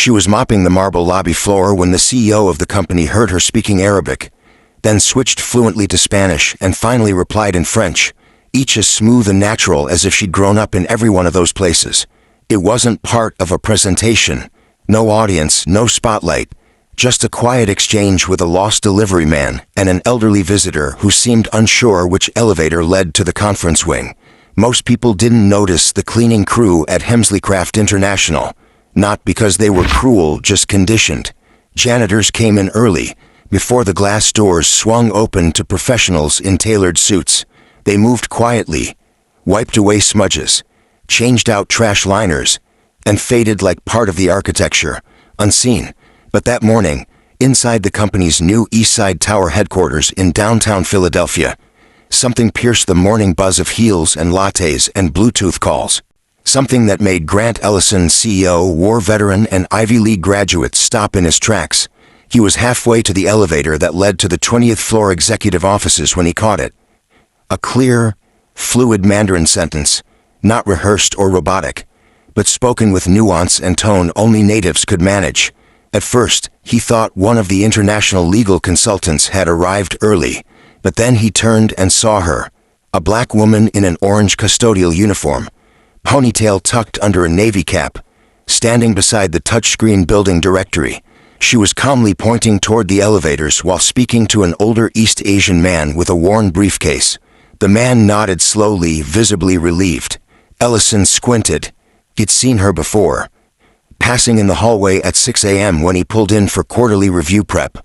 She was mopping the marble lobby floor when the CEO of the company heard her speaking Arabic, then switched fluently to Spanish and finally replied in French, each as smooth and natural as if she'd grown up in every one of those places. It wasn't part of a presentation. No audience, no spotlight. Just a quiet exchange with a lost delivery man and an elderly visitor who seemed unsure which elevator led to the conference wing. Most people didn't notice the cleaning crew at Hemsley-Craft International. Not because they were cruel, just conditioned. Janitors came in early, before the glass doors swung open to professionals in tailored suits. They moved quietly, wiped away smudges, changed out trash liners, and faded like part of the architecture, unseen. But that morning, inside the company's new East Side Tower headquarters in downtown Philadelphia, something pierced the morning buzz of heels and lattes and Bluetooth calls. Something that made Grant Ellison, CEO, war veteran, and Ivy League graduate stop in his tracks. He was halfway to the elevator that led to the 20th floor executive offices when he caught it. A clear, fluid Mandarin sentence, not rehearsed or robotic, but spoken with nuance and tone only natives could manage. At first, he thought one of the international legal consultants had arrived early, but then he turned and saw her, a black woman in an orange custodial uniform, ponytail tucked under a navy cap, standing beside the touchscreen building directory. She was calmly pointing toward the elevators while speaking to an older East Asian man with a worn briefcase. The man nodded slowly, visibly relieved. Ellison squinted. He'd seen her before, passing in the hallway at 6 a.m. when he pulled in for quarterly review prep.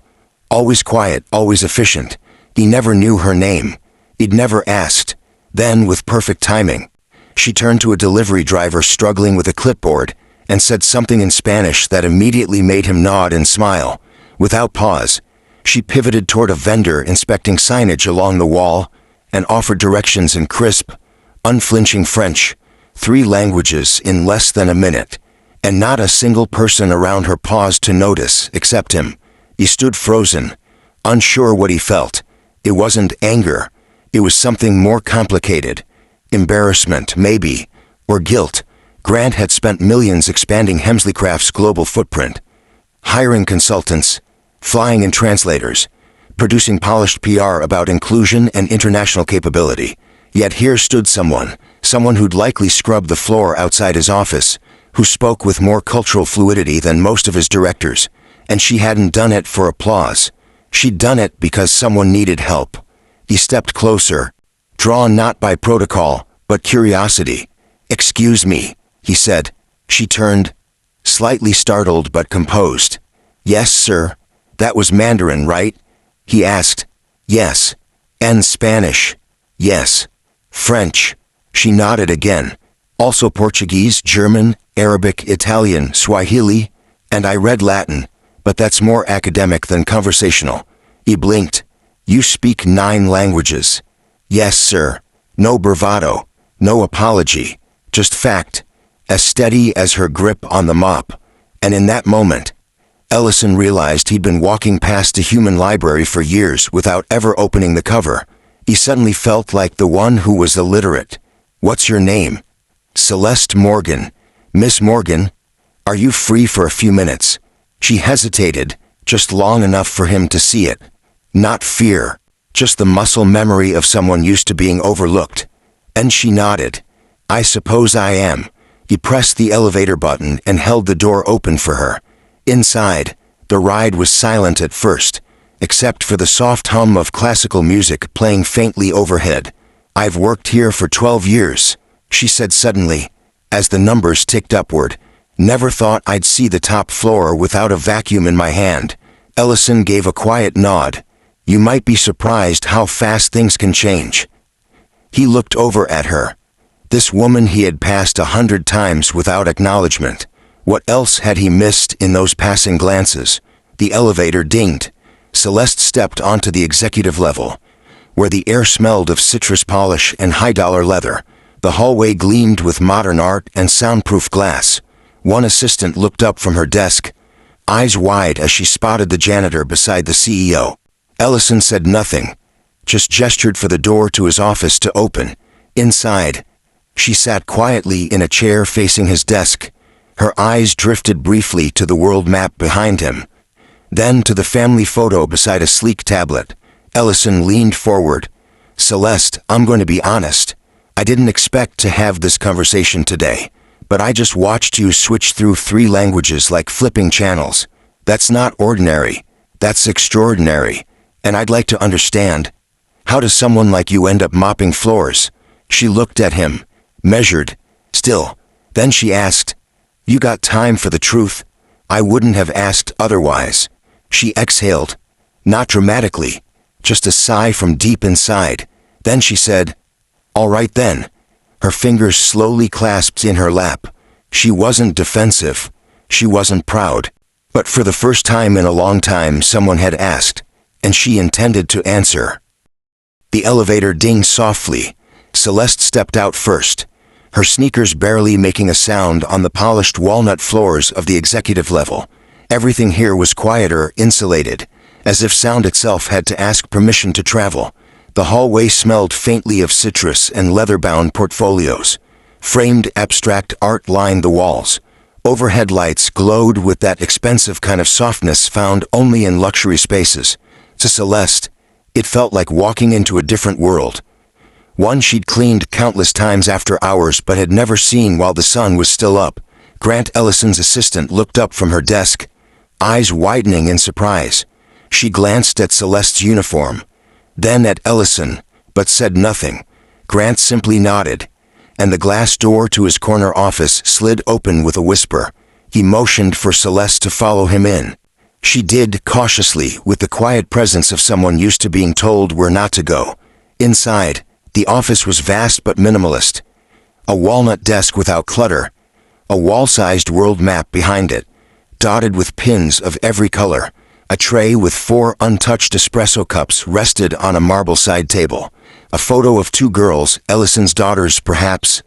Always quiet, always efficient. He never knew her name. He'd never asked. Then, with perfect timing, she turned to a delivery driver struggling with a clipboard and said something in Spanish that immediately made him nod and smile. Without pause, she pivoted toward a vendor inspecting signage along the wall and offered directions in crisp, unflinching French, 3 languages in less than a minute. And not a single person around her paused to notice except him. He stood frozen, unsure what he felt. It wasn't anger. It was something more complicated. Embarrassment, maybe, or guilt. Grant had spent millions expanding Hemsley-Craft's global footprint, hiring consultants, flying in translators, producing polished PR about inclusion and international capability. Yet here stood someone who'd likely scrubbed the floor outside his office, who spoke with more cultural fluidity than most of his directors, and she hadn't done it for applause. She'd done it because someone needed help. He stepped closer, drawn not by protocol, but curiosity. "Excuse me," he said. She turned, slightly startled but composed. "Yes, sir. That was Mandarin, right?" he asked. "Yes." "And Spanish?" "Yes." "French?" She nodded again. "Also Portuguese, German, Arabic, Italian, Swahili, and I read Latin, but that's more academic than conversational." He blinked. "You speak 9 languages?" "Yes, sir." No bravado, no apology, just fact, as steady as her grip on the mop. And in that moment, Ellison realized he'd been walking past a human library for years without ever opening the cover. He suddenly felt like the one who was illiterate. "What's your name?" "Celeste Morgan." "Miss Morgan, are you free for a few minutes?" She hesitated, just long enough for him to see it. Not fear, just the muscle memory of someone used to being overlooked. And she nodded. "I suppose I am." He pressed the elevator button and held the door open for her. Inside, the ride was silent at first, except for the soft hum of classical music playing faintly overhead. "I've worked here for 12 years, she said suddenly, as the numbers ticked upward. "Never thought I'd see the top floor without a vacuum in my hand." Ellison gave a quiet nod. "You might be surprised how fast things can change." He looked over at her. This woman he had passed 100 times without acknowledgement. What else had he missed in those passing glances? The elevator dinged. Celeste stepped onto the executive level, where the air smelled of citrus polish and high-dollar leather. The hallway gleamed with modern art and soundproof glass. One assistant looked up from her desk, eyes wide as she spotted the janitor beside the CEO. Ellison said nothing, just gestured for the door to his office to open. Inside, she sat quietly in a chair facing his desk, Her eyes drifted briefly to the world map behind him, then to the family photo beside a sleek tablet. Ellison leaned forward. "Celeste, I'm going to be honest. I didn't expect to have this conversation today, but I just watched you switch through 3 languages like flipping channels. That's not ordinary. That's extraordinary. And I'd like to understand, how does someone like you end up mopping floors?" She looked at him, measured, still. Then she asked, "You got time for the truth?" "I wouldn't have asked otherwise." She exhaled, not dramatically, just a sigh from deep inside. Then she said, "All right then." Her fingers slowly clasped in her lap. She wasn't defensive. She wasn't proud. But for the first time in a long time, someone had asked, and she intended to answer. The elevator dinged softly. Celeste stepped out first, her sneakers barely making a sound on the polished walnut floors of the executive level. Everything here was quieter, insulated, as if sound itself had to ask permission to travel. The hallway smelled faintly of citrus and leather-bound portfolios. Framed abstract art lined the walls. Overhead lights glowed with that expensive kind of softness found only in luxury spaces. To Celeste, it felt like walking into a different world. One she'd cleaned countless times after hours but had never seen while the sun was still up. Grant Ellison's assistant looked up from her desk, eyes widening in surprise. She glanced at Celeste's uniform, then at Ellison, but said nothing. Grant simply nodded, and the glass door to his corner office slid open with a whisper. He motioned for Celeste to follow him in. She did, cautiously, with the quiet presence of someone used to being told where not to go. Inside, the office was vast but minimalist. A walnut desk without clutter, a wall-sized world map behind it, dotted with pins of every color. A tray with 4 untouched espresso cups rested on a marble side table. A photo of 2 girls, Ellison's daughters perhaps,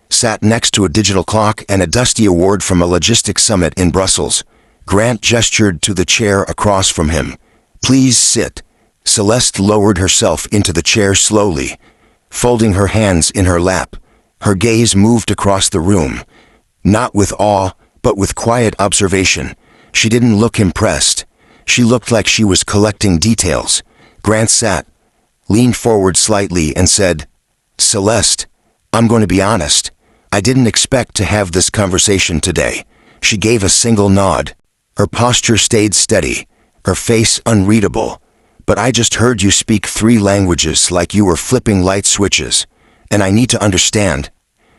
sat next to a digital clock and a dusty award from a logistics summit in Brussels. Grant gestured to the chair across from him. "Please sit." Celeste lowered herself into the chair slowly, folding her hands in her lap. Her gaze moved across the room, not with awe, but with quiet observation. She didn't look impressed. She looked like she was collecting details. Grant sat, leaned forward slightly and said, "Celeste, I'm going to be honest. I didn't expect to have this conversation today." She gave a single nod. Her posture stayed steady, her face unreadable. "But I just heard you speak 3 languages like you were flipping light switches, and I need to understand.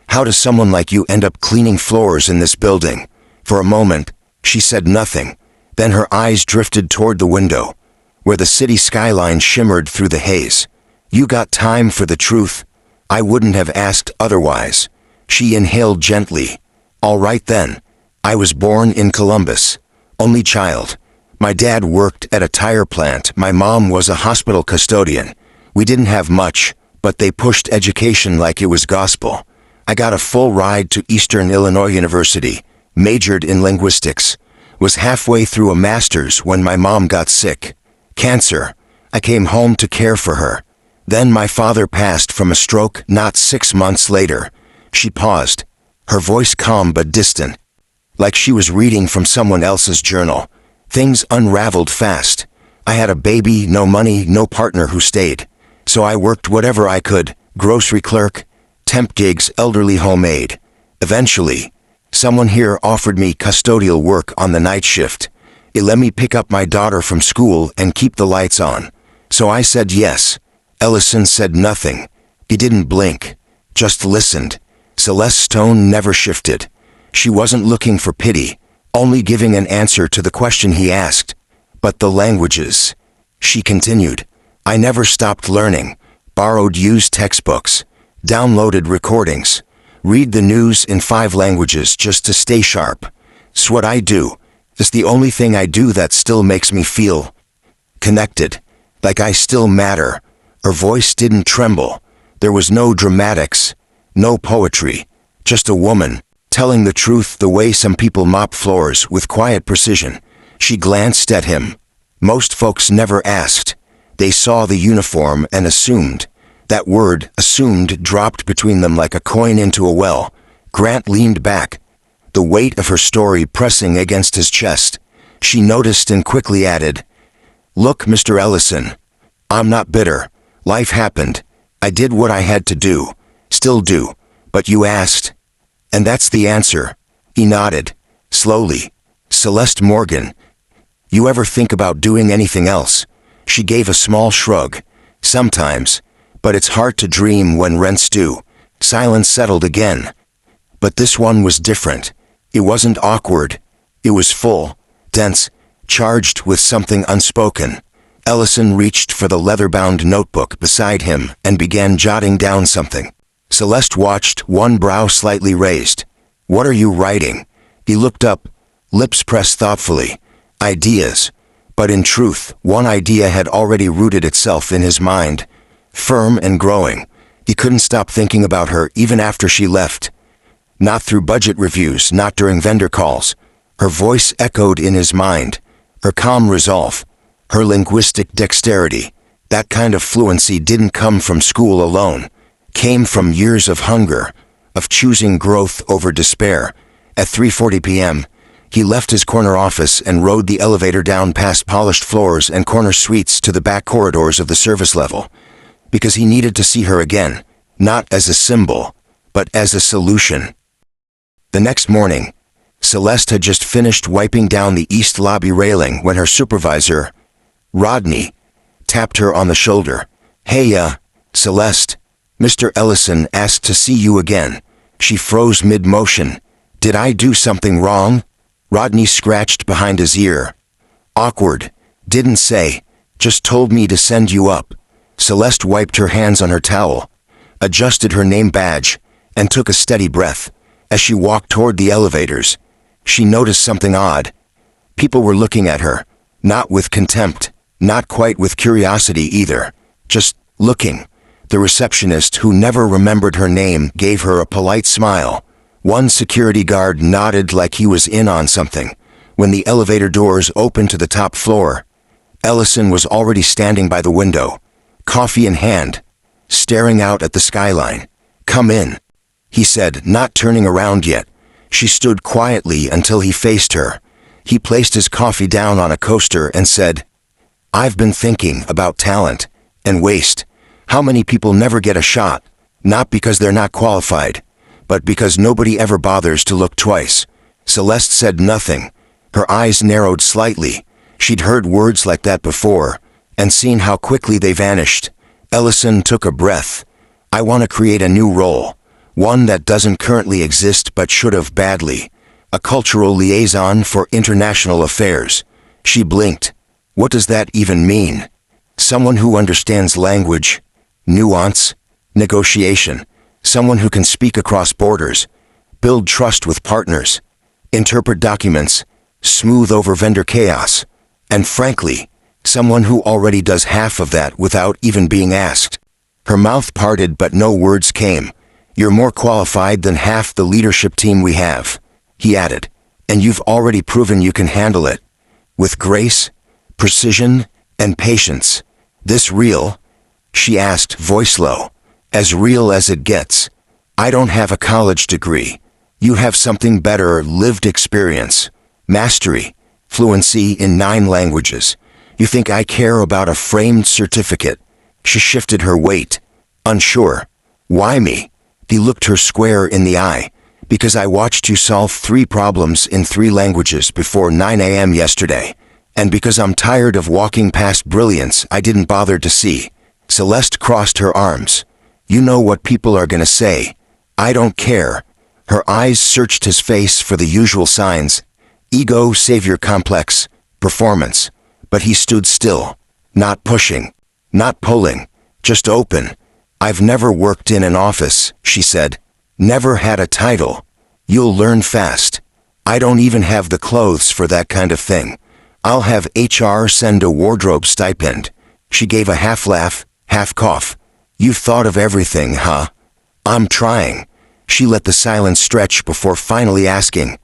How does someone like you end up cleaning floors in this building?" For a moment, she said nothing. Then her eyes drifted toward the window, where the city skyline shimmered through the haze. "You got time for the truth? I wouldn't have asked otherwise." She inhaled gently. "All right then. I was born in Columbus. Only child. My dad worked at a tire plant. My mom was a hospital custodian. We didn't have much, but they pushed education like it was gospel. I got a full ride to Eastern Illinois University, majored in linguistics, was halfway through a master's when my mom got sick. Cancer. I came home to care for her. Then my father passed from a stroke not 6 months later." She paused, her voice calm but distant, like she was reading from someone else's journal. "Things unraveled fast. I had a baby, no money, no partner who stayed. So I worked whatever I could, grocery clerk, temp gigs, elderly home aide. Eventually, someone here offered me custodial work on the night shift. It let me pick up my daughter from school and keep the lights on. So I said yes." Ellison said nothing. He didn't blink, just listened. Celeste's tone never shifted. She wasn't looking for pity, only giving an answer to the question he asked. "But the languages," she continued. "I never stopped learning. Borrowed used textbooks, downloaded recordings, read the news in 5 languages just to stay sharp. It's what I do. It's the only thing I do that still makes me feel connected, like I still matter." Her voice didn't tremble. There was no dramatics, no poetry, just a woman, telling the truth the way some people mop floors with quiet precision. She glanced at him. Most folks never asked. They saw the uniform and assumed. That word, assumed, dropped between them like a coin into a well. Grant leaned back, the weight of her story pressing against his chest. She noticed and quickly added, "Look, Mr. Ellison, I'm not bitter. Life happened. I did what I had to do. Still do. But you asked. And that's the answer." He nodded, slowly. "Celeste Morgan, you ever think about doing anything else?" She gave a small shrug. "Sometimes. But it's hard to dream when rent's due." Silence settled again. But this one was different. It wasn't awkward. It was full, dense, charged with something unspoken. Ellison reached for the leather-bound notebook beside him and began jotting down something. Celeste watched, one brow slightly raised. "What are you writing?" He looked up, lips pressed thoughtfully. "Ideas." But in truth, one idea had already rooted itself in his mind, firm and growing. He couldn't stop thinking about her even after she left. Not through budget reviews, not during vendor calls. Her voice echoed in his mind. Her calm resolve. Her linguistic dexterity. That kind of fluency didn't come from school alone. Came from years of hunger, of choosing growth over despair. At 3:40 p.m., he left his corner office and rode the elevator down past polished floors and corner suites to the back corridors of the service level. Because he needed to see her again, not as a symbol, but as a solution. The next morning, Celeste had just finished wiping down the east lobby railing when her supervisor, Rodney, tapped her on the shoulder. "Hey, Celeste, Mr. Ellison asked to see you again." She froze mid-motion. "Did I do something wrong?" Rodney scratched behind his ear. "Awkward. Didn't say. Just told me to send you up." Celeste wiped her hands on her towel, adjusted her name badge, and took a steady breath. As she walked toward the elevators, she noticed something odd. People were looking at her, not with contempt, not quite with curiosity either, just looking. The receptionist, who never remembered her name, gave her a polite smile. One security guard nodded like he was in on something. When the elevator doors opened to the top floor, Ellison was already standing by the window, coffee in hand, staring out at the skyline. "Come in," he said, not turning around yet. She stood quietly until he faced her. He placed his coffee down on a coaster and said, "I've been thinking about talent and waste. How many people never get a shot, not because they're not qualified, but because nobody ever bothers to look twice." Celeste said nothing. Her eyes narrowed slightly. She'd heard words like that before, and seen how quickly they vanished. Ellison took a breath. "I want to create a new role, one that doesn't currently exist but should have badly. A cultural liaison for international affairs." She blinked. "What does that even mean?" "Someone who understands language, nuance, negotiation. Someone who can speak across borders, build trust with partners, interpret documents, smooth over vendor chaos. And frankly, someone who already does half of that without even being asked." Her mouth parted but no words came. "You're more qualified than half the leadership team we have," he added, "and you've already proven you can handle it. With grace, precision, and patience. This real?" she asked, voice low. "As real as it gets. I don't have a college degree. You have something better, lived experience, mastery, fluency in 9 languages. You think I care about a framed certificate?" She shifted her weight, unsure. "Why me?" He looked her square in the eye. "Because I watched you solve 3 problems in 3 languages before 9 a.m. yesterday. And because I'm tired of walking past brilliance I didn't bother to see." Celeste crossed her arms. "You know what people are gonna say. I don't care." Her eyes searched his face for the usual signs. Ego, savior complex, performance. But he stood still, not pushing, not pulling, just open. "I've never worked in an office," she said. "Never had a title. You'll learn fast. I don't even have the clothes for that kind of thing. I'll have HR send a wardrobe stipend." She gave a half laugh, half cough. "You've thought of everything, huh?" "I'm trying." She let the silence stretch before finally asking,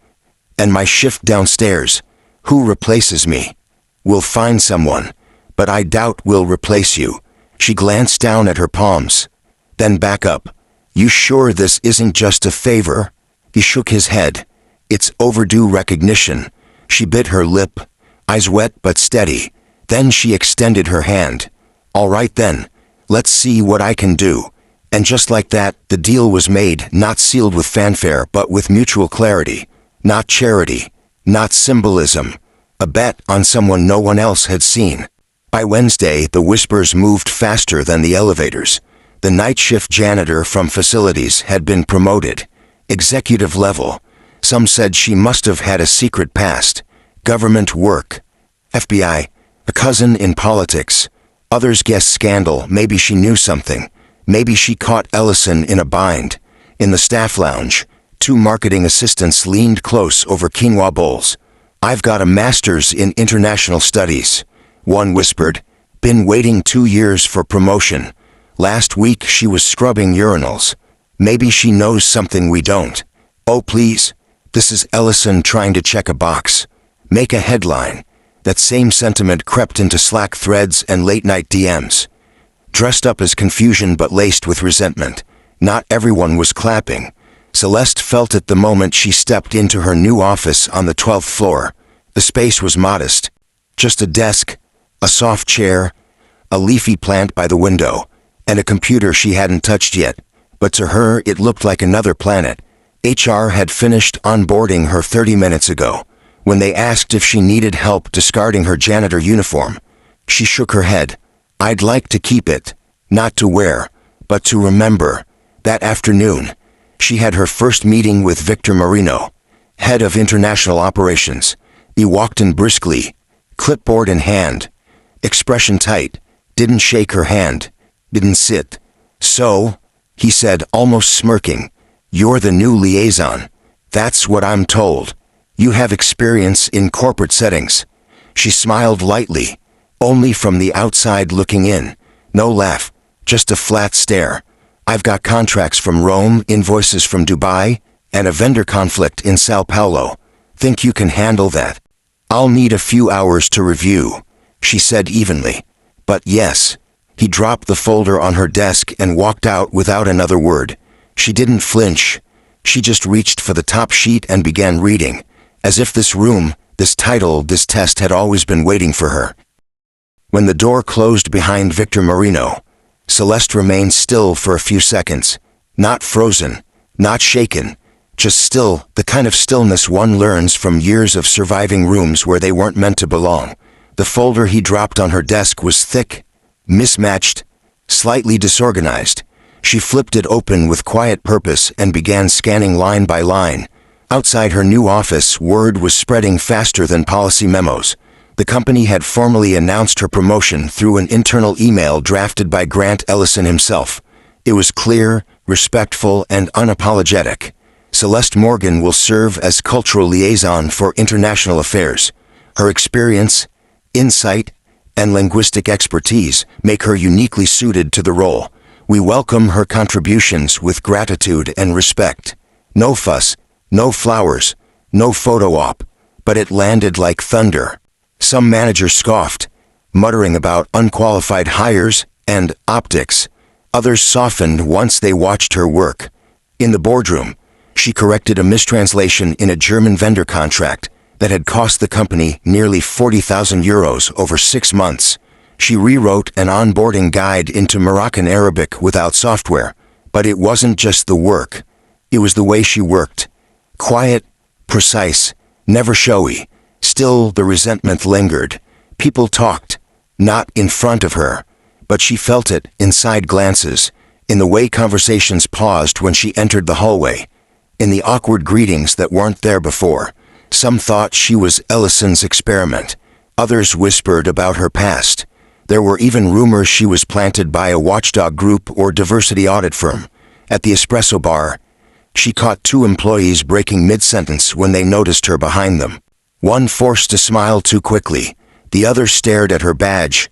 "And my shift downstairs, who replaces me?" "We'll find someone, but I doubt we'll replace you." She glanced down at her palms, then back up. "You sure this isn't just a favor?" He shook his head. It's overdue recognition. She bit her lip, eyes wet but steady. Then she extended her hand. All right then, let's see what I can do. And just like that, the deal was made, not sealed with fanfare but with mutual clarity. Not charity, not symbolism. A bet on someone no one else had seen. By Wednesday, the whispers moved faster than the elevators. The night shift janitor from facilities had been promoted. Executive level. Some said she must have had a secret past. Government work. FBI. A cousin in politics. Others guessed scandal. Maybe she knew something. Maybe she caught Ellison in a bind. In the staff lounge, 2 marketing assistants leaned close over quinoa bowls. I've got a master's in international studies. One whispered. Been waiting 2 years for promotion. Last week she was scrubbing urinals. Maybe she knows something we don't. Oh please. This is Ellison trying to check a box. Make a headline. That same sentiment crept into Slack threads and late-night DMs. Dressed up as confusion but laced with resentment. Not everyone was clapping. Celeste felt it the moment she stepped into her new office on the 12th floor. The space was modest. Just a desk, a soft chair, a leafy plant by the window, and a computer she hadn't touched yet. But to her it looked like another planet. HR had finished onboarding her 30 minutes ago. When they asked if she needed help discarding her janitor uniform, she shook her head. I'd like to keep it, not to wear, but to remember. That afternoon, she had her first meeting with Victor Marino, head of international operations. He walked in briskly, clipboard in hand, expression tight, didn't shake her hand, didn't sit. So, he said, almost smirking, you're the new liaison. That's what I'm told. You have experience in corporate settings. She smiled lightly, only from the outside looking in. No laugh, just a flat stare. I've got contracts from Rome, invoices from Dubai, and a vendor conflict in Sao Paulo. Think you can handle that? I'll need a few hours to review, she said evenly. But yes. He dropped the folder on her desk and walked out without another word. She didn't flinch. She just reached for the top sheet and began reading, as if this room, this title, this test had always been waiting for her. When the door closed behind Victor Marino, Celeste remained still for a few seconds. Not frozen, not shaken, just still, the kind of stillness one learns from years of surviving rooms where they weren't meant to belong. The folder he dropped on her desk was thick, mismatched, slightly disorganized. She flipped it open with quiet purpose and began scanning line by line. Outside her new office, word was spreading faster than policy memos. The company had formally announced her promotion through an internal email drafted by Grant Ellison himself. It was clear, respectful, and unapologetic. Celeste Morgan will serve as cultural liaison for international affairs. Her experience, insight, and linguistic expertise make her uniquely suited to the role. We welcome her contributions with gratitude and respect. No fuss, no flowers, no photo op, but it landed like thunder. Some managers scoffed, muttering about unqualified hires and optics. Others softened once they watched her work. In the boardroom, she corrected a mistranslation in a German vendor contract that had cost the company nearly 40,000 euros over 6 months. She rewrote an onboarding guide into Moroccan Arabic without software. But it wasn't just the work. It was the way she worked. Quiet, precise, never showy. Still, the resentment lingered. People talked, not in front of her, but she felt it in side glances, in the way conversations paused when she entered the hallway, in the awkward greetings that weren't there before. Some thought she was Ellison's experiment. Others whispered about her past. There were even rumors she was planted by a watchdog group or diversity audit firm. At the espresso bar, she caught 2 employees breaking mid-sentence when they noticed her behind them. One forced a smile too quickly. The other stared at her badge,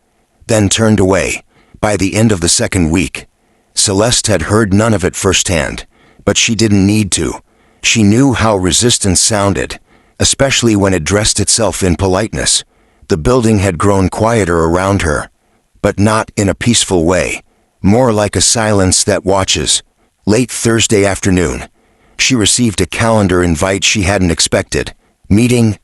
then turned away. By the end of the 2nd week, Celeste had heard none of it firsthand, but she didn't need to. She knew how resistance sounded, especially when it dressed itself in politeness. The building had grown quieter around her, but not in a peaceful way, more like a silence that watches. Late Thursday afternoon, She received a calendar invite she hadn't expected. Meeting,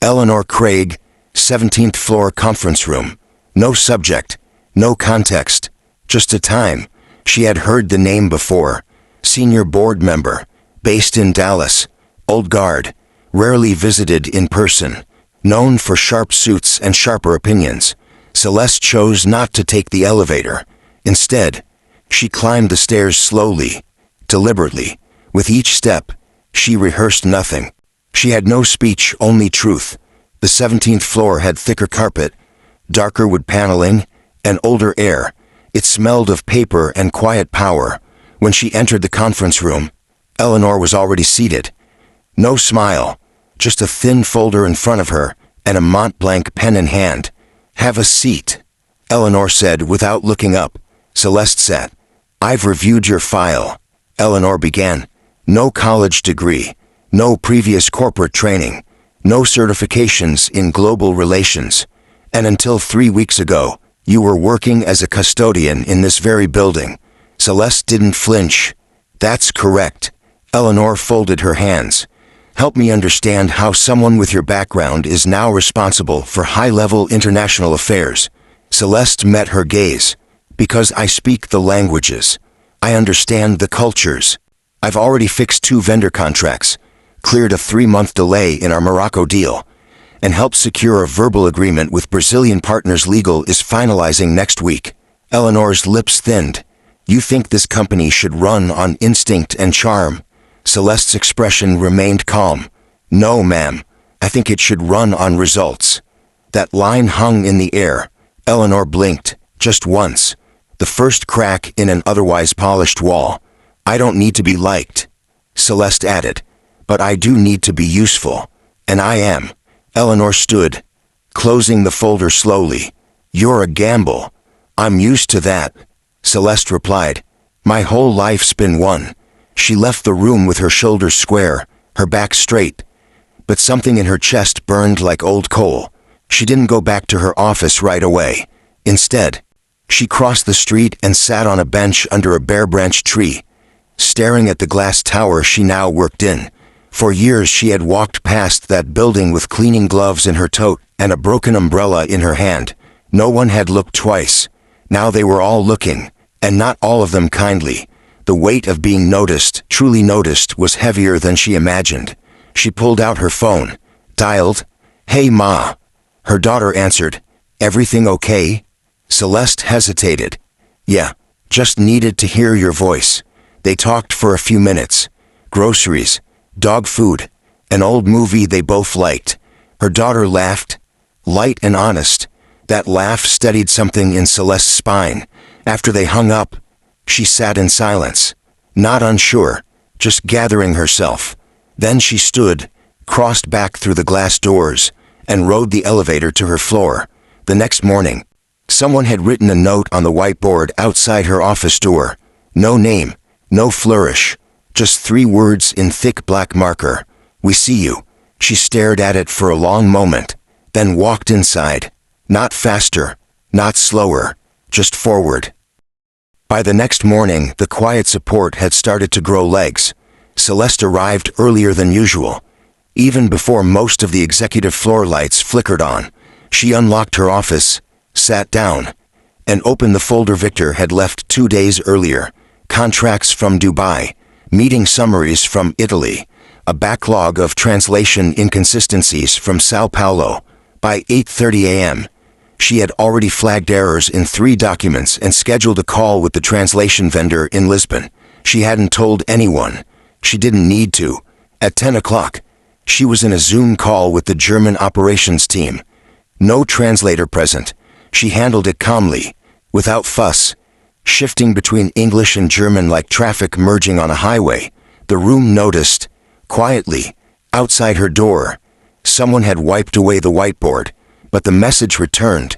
Eleanor Craig, 17th floor conference room. No subject, no context, just a time. She had heard the name before. Senior board member, based in Dallas, old guard, rarely visited in person, known for sharp suits and sharper opinions. Celeste chose not to take the elevator. Instead, she climbed the stairs slowly, deliberately. With each step, she rehearsed nothing. She had no speech, only truth. The 17th floor had thicker carpet, darker wood paneling, and older air. It smelled of paper and quiet power. When she entered the conference room, Eleanor was already seated. No smile, just a thin folder in front of her and a Mont Blanc pen in hand. "Have a seat," Eleanor said without looking up. Celeste sat. "I've reviewed your file," Eleanor began. "No college degree, no previous corporate training, no certifications in global relations. And until 3 weeks ago, you were working as a custodian in this very building." Celeste didn't flinch. "That's correct." Eleanor folded her hands. "Help me understand how someone with your background is now responsible for high-level international affairs." Celeste met her gaze. "Because I speak the languages. I understand the cultures. I've already fixed 2 vendor contracts, cleared a 3-month delay in our Morocco deal, and helped secure a verbal agreement with Brazilian partners. Legal is finalizing next week." Eleanor's lips thinned. "You think this company should run on instinct and charm?" Celeste's expression remained calm. "No, ma'am. I think it should run on results." That line hung in the air. Eleanor blinked, just once. The first crack in an otherwise polished wall. "I don't need to be liked," Celeste added, "but I do need to be useful. And I am." Eleanor stood, closing the folder slowly. "You're a gamble." "I'm used to that," Celeste replied. "My whole life's been one." She left the room with her shoulders square, her back straight. But something in her chest burned like old coal. She didn't go back to her office right away. Instead, she crossed the street and sat on a bench under a bare-branched tree, staring at the glass tower she now worked in. For years she had walked past that building with cleaning gloves in her tote and a broken umbrella in her hand. No one had looked twice. Now they were all looking, and not all of them kindly. The weight of being noticed, truly noticed, was heavier than she imagined. She pulled out her phone, dialed. "Hey, Ma." Her daughter answered. "Everything okay?" Celeste hesitated. "Yeah, just needed to hear your voice." They talked for a few minutes. Groceries, dog food, an old movie they both liked. Her daughter laughed, light and honest. That laugh steadied something in Celeste's spine. After they hung up, she sat in silence, not unsure, just gathering herself. Then she stood, crossed back through the glass doors, and rode the elevator to her floor. The next morning, someone had written a note on the whiteboard outside her office door. No name, no flourish, just 3 words in thick black marker. "We see you." She stared at it for a long moment, then walked inside. Not faster, not slower, just forward. By the next morning, the quiet support had started to grow legs. Celeste arrived earlier than usual. Even before most of the executive floor lights flickered on, she unlocked her office, sat down, and opened the folder Victor had left 2 days earlier. Contracts from Dubai, meeting summaries from Italy, a backlog of translation inconsistencies from Sao Paulo. By 8:30 a.m., she had already flagged errors in 3 documents and scheduled a call with the translation vendor in Lisbon. She hadn't told anyone. She didn't need to. At 10 o'clock, she was in a Zoom call with the German operations team. No translator present. She handled it calmly, without fuss, shifting between English and German like traffic merging on a highway. The room noticed, quietly, outside her door. Someone had wiped away the whiteboard, but the message returned,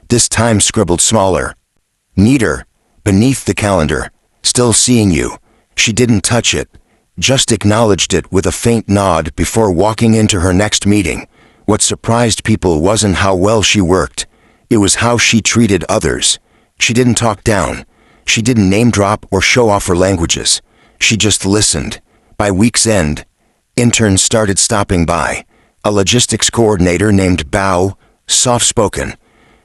this time scribbled smaller. Neater, beneath the calendar, "Still seeing you." She didn't touch it, just acknowledged it with a faint nod before walking into her next meeting. What surprised people wasn't how well she worked. It was how she treated others. She didn't talk down. She didn't name drop or show off her languages. She just listened. By week's end, interns started stopping by. A logistics coordinator named Bao, soft-spoken,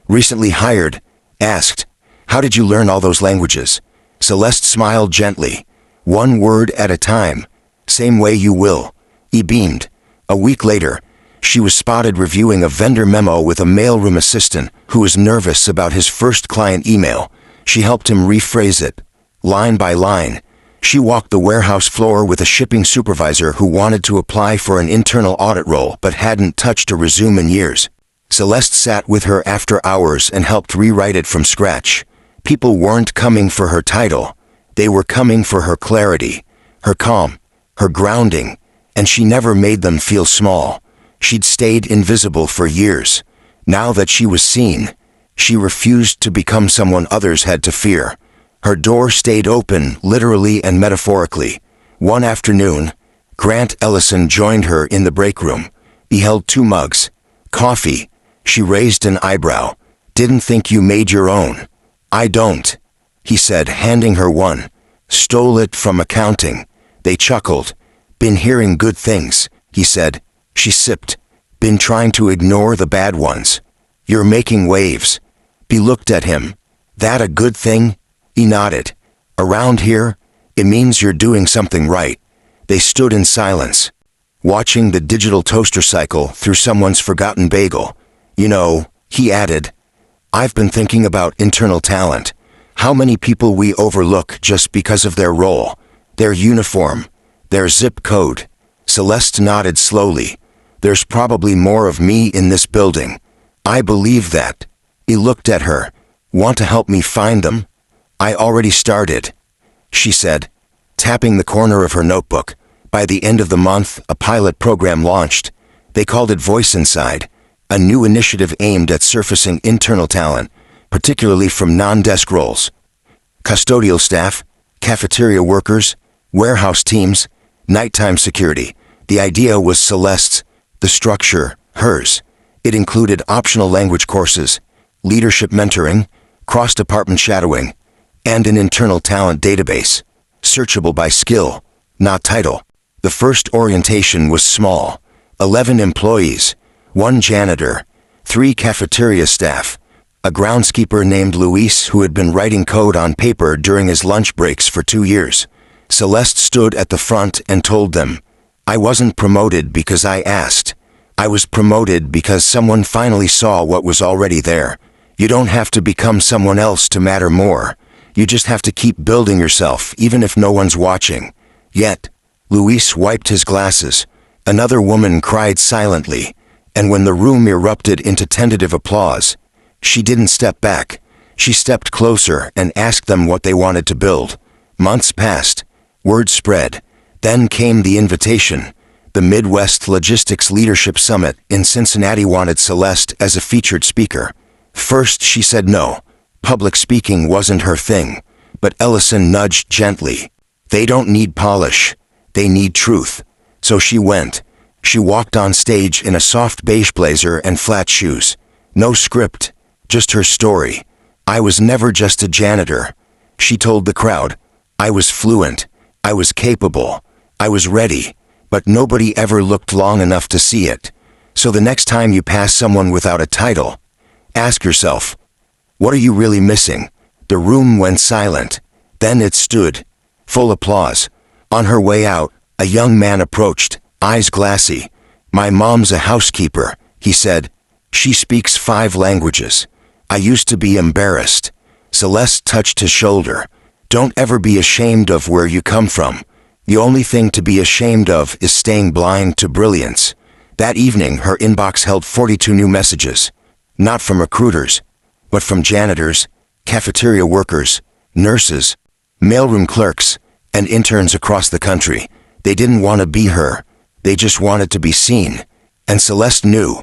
recently hired, asked, "How did you learn all those languages?" Celeste smiled gently. "One word at a time. Same way you will." He beamed. A week later, she was spotted reviewing a vendor memo with a mailroom assistant who was nervous about his first client email. She helped him rephrase it, line by line. She walked the warehouse floor with a shipping supervisor who wanted to apply for an internal audit role but hadn't touched a resume in years. Celeste sat with her after hours and helped rewrite it from scratch. People weren't coming for her title. They were coming for her clarity, her calm, her grounding, and she never made them feel small. She'd stayed invisible for years. Now that she was seen, she refused to become someone others had to fear. Her door stayed open, literally and metaphorically. One afternoon, Grant Ellison joined her in the break room. He held 2 mugs. Coffee. She raised an eyebrow. "Didn't think you made your own." "I don't," he said, handing her one. "Stole it from accounting." They chuckled. "Been hearing good things," he said. She sipped. "Been trying to ignore the bad ones." "You're making waves." He looked at him. "That a good thing?" He nodded. "Around here, it means you're doing something right." They stood in silence, watching the digital toaster cycle through someone's forgotten bagel. "You know," he added, "I've been thinking about internal talent. How many people we overlook just because of their role, their uniform, their zip code." Celeste nodded slowly. "There's probably more of me in this building. I believe that." He looked at her. "Want to help me find them?" "I already started," she said, tapping the corner of her notebook. By the end of the month, a pilot program launched. They called it Voice Inside, a new initiative aimed at surfacing internal talent, particularly from non-desk roles. Custodial staff, cafeteria workers, warehouse teams, nighttime security. The idea was Celeste's, the structure, hers. It included optional language courses, leadership mentoring, cross-department shadowing, and an internal talent database, searchable by skill, not title. The first orientation was small, 11 employees, 1 janitor, 3 cafeteria staff, a groundskeeper named Luis who had been writing code on paper during his lunch breaks for 2 years. Celeste stood at the front and told them, "I wasn't promoted because I asked. I was promoted because someone finally saw what was already there. You don't have to become someone else to matter more. You just have to keep building yourself even if no one's watching." Yet, Luis wiped his glasses. Another woman cried silently, and when the room erupted into tentative applause, she didn't step back. She stepped closer and asked them what they wanted to build. Months passed. Word spread. Then came the invitation. The Midwest Logistics Leadership Summit in Cincinnati wanted Celeste as a featured speaker. First, she said no. Public speaking wasn't her thing. But Ellison nudged gently. "They don't need polish. They need truth." So she went. She walked on stage in a soft beige blazer and flat shoes. No script, just her story. "I was never just a janitor," she told the crowd. "I was fluent. I was capable. I was ready. But nobody ever looked long enough to see it. So the next time you pass someone without a title, ask yourself, what are you really missing?" The room went silent. Then it stood. Full applause. On her way out, a young man approached, eyes glassy. "My mom's a housekeeper," he said. "She speaks 5 languages. I used to be embarrassed." Celeste touched his shoulder. "Don't ever be ashamed of where you come from. The only thing to be ashamed of is staying blind to brilliance." That evening, her inbox held 42 new messages. Not from recruiters, but from janitors, cafeteria workers, nurses, mailroom clerks, and interns across the country. They didn't want to be her. They just wanted to be seen. And Celeste knew.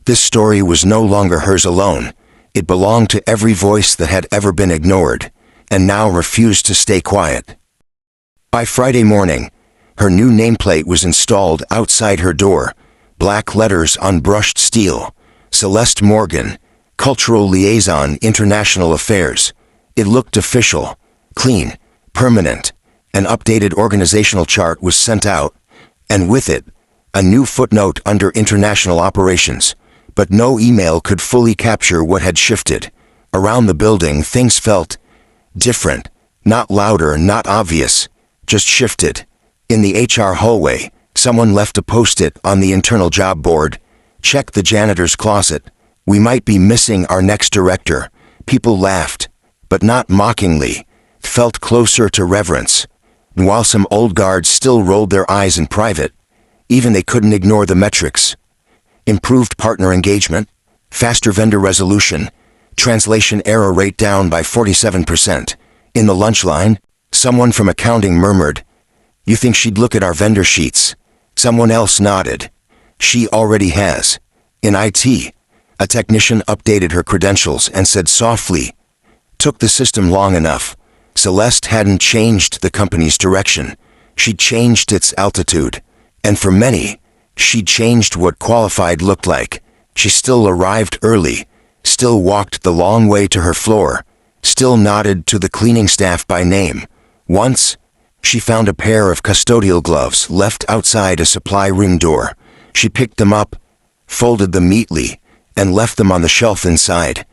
This story was no longer hers alone. It belonged to every voice that had ever been ignored, and now refused to stay quiet. By Friday morning, her new nameplate was installed outside her door, black letters on brushed steel. Celeste Morgan, Cultural Liaison, International Affairs. It looked official, clean, permanent, An updated organizational chart was sent out, and with it, a new footnote under international operations. But no email could fully capture what had shifted. Around the building, things felt different. Not louder, not obvious, just shifted. In the HR hallway, someone left a post-it on the internal job board. Check the janitor's closet. We might be missing our next director. People laughed, but not mockingly. It felt closer to reverence. And while some old guards still rolled their eyes in private, even they couldn't ignore the metrics. Improved partner engagement, faster vendor resolution, translation error rate down by 47%. In the lunch line, someone from accounting murmured, "You think she'd look at our vendor sheets?" Someone else nodded. "She already has." In IT, a technician updated her credentials and said softly, "Took the system long enough." Celeste hadn't changed the company's direction. She'd changed its altitude. And for many, she'd changed what qualified looked like. She still arrived early, still walked the long way to her floor, still nodded to the cleaning staff by name. Once, she found a pair of custodial gloves left outside a supply room door. She picked them up, folded them neatly, and left them on the shelf inside.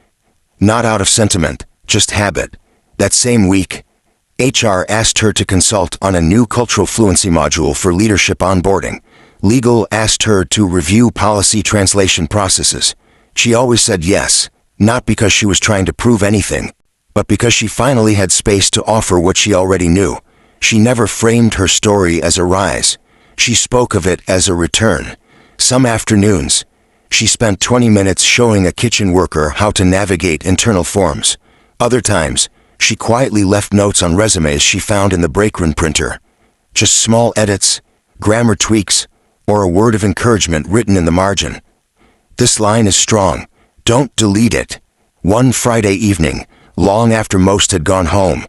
Not out of sentiment, just habit. That same week, HR asked her to consult on a new cultural fluency module for leadership onboarding. Legal asked her to review policy translation processes. She always said yes, not because she was trying to prove anything, but because she finally had space to offer what she already knew. She never framed her story as a rise. She spoke of it as a return. Some afternoons, she spent 20 minutes showing a kitchen worker how to navigate internal forms. Other times, she quietly left notes on resumes she found in the break-room printer. Just small edits, grammar tweaks, or a word of encouragement written in the margin. "This line is strong. Don't delete it." One Friday evening, long after most had gone home,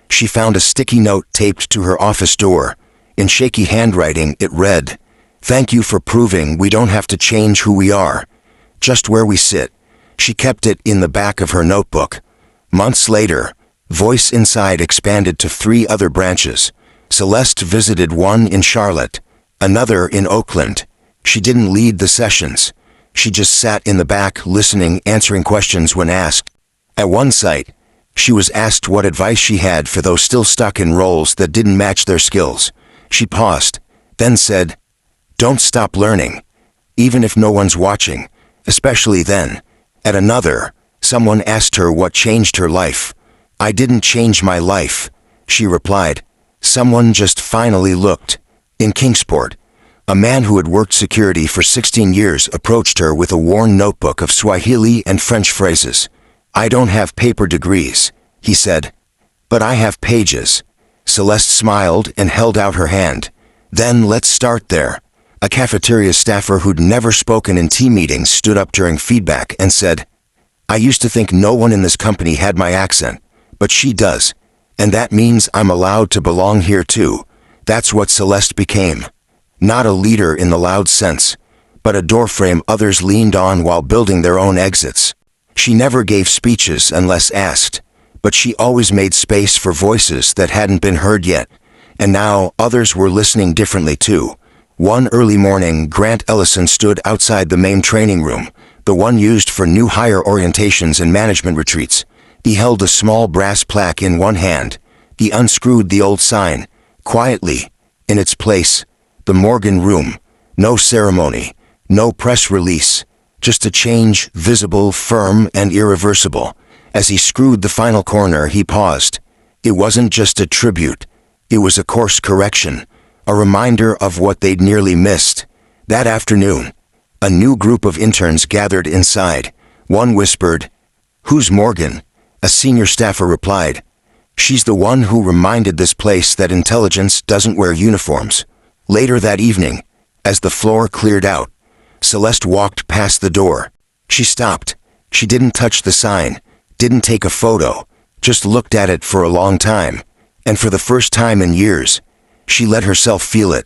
she found a sticky note taped to her office door. In shaky handwriting, it read, "Thank you for proving we don't have to change who we are, just where we sit." She kept it in the back of her notebook. Months later, Voice Inside expanded to 3 other branches. Celeste visited one in Charlotte, another in Oakland. She didn't lead the sessions. She just sat in the back, listening, answering questions when asked. At one site, she was asked what advice she had for those still stuck in roles that didn't match their skills. She paused, then said, "Don't stop learning, even if no one's watching, especially then." At another, someone asked her what changed her life. "I didn't change my life," she replied. Someone just finally looked. In Kingsport, a man who had worked security for 16 years approached her with a worn notebook of Swahili and French phrases. "I don't have paper degrees," he said, "but I have pages." Celeste smiled and held out her hand. "Then let's start there." A cafeteria staffer who'd never spoken in team meetings stood up during feedback and said, "I used to think no one in this company had my accent, but she does, and that means I'm allowed to belong here too." That's what Celeste became. Not a leader in the loud sense, but a doorframe others leaned on while building their own exits. She never gave speeches unless asked, but she always made space for voices that hadn't been heard yet, and now others were listening differently too. One early morning, Grant Ellison stood outside the main training room, the one used for new hire orientations and management retreats. He held a small brass plaque in one hand. He unscrewed the old sign, quietly, in its place, "The Morgan Room." No ceremony, no press release, just a change, visible, firm, and irreversible. As he screwed the final corner, he paused. It wasn't just a tribute. It was a course correction, a reminder of what they'd nearly missed. That afternoon, a new group of interns gathered inside. One whispered, "Who's Morgan?" A senior staffer replied, "She's the one who reminded this place that intelligence doesn't wear uniforms." Later that evening, as the floor cleared out, Celeste walked past the door. She stopped. She didn't touch the sign, didn't take a photo, just looked at it for a long time. And for the first time in years, she let herself feel it.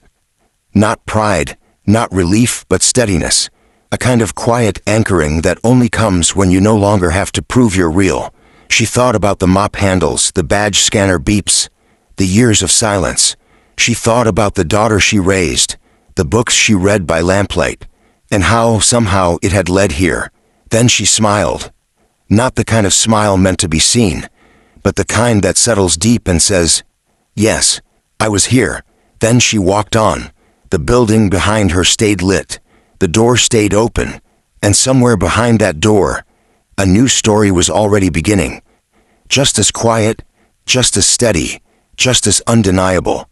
Not pride, not relief, but steadiness. A kind of quiet anchoring that only comes when you no longer have to prove you're real. She thought about the mop handles, the badge scanner beeps, The years of silence. She thought about the daughter she raised, the books she read by lamplight, and how, somehow, it had led here. Then she smiled. Not the kind of smile meant to be seen, but the kind that settles deep and says, "Yes, I was here." Then she walked on. The building behind her stayed lit. The door stayed open. And somewhere behind that door, a new story was already beginning. Just as quiet, just as steady, just as undeniable.